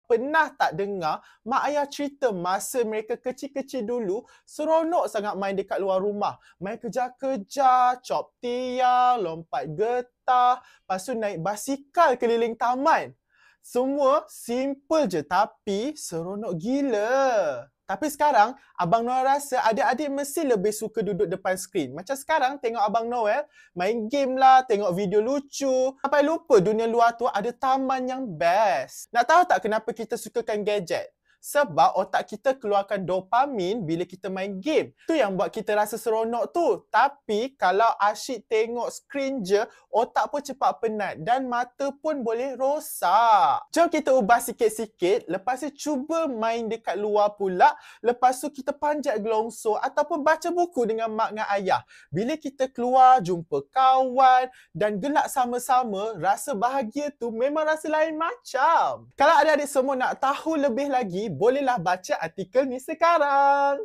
pernah tak dengar mak ayah cerita masa mereka kecil-kecil dulu seronok sangat main dekat luar rumah. Main kejar-kejar, cop tiang, lompat getah, lepas tu naik basikal keliling taman. Semua simple je tapi seronok gila. Tapi sekarang, Abang Noel rasa adik-adik mesti lebih suka duduk depan skrin. Macam sekarang tengok Abang Noel main game lah, tengok video lucu. Sampai lupa dunia luar tu ada taman yang best. Nak tahu tak kenapa kita sukakan gadget? Sebab otak kita keluarkan dopamin bila kita main game. Tu yang buat kita rasa seronok tu. Tapi kalau asyik tengok skrin je, otak pun cepat penat dan mata pun boleh rosak. Jom kita ubah sikit-sikit. Lepas tu cuba main dekat luar pula. Lepas tu kita panjat gelongsor ataupun baca buku dengan mak dengan ayah. Bila kita keluar, jumpa kawan dan gelak sama-sama, rasa bahagia tu memang rasa lain macam. Kalau adik-adik semua nak tahu lebih lagi, bolehlah baca artikel ni sekarang.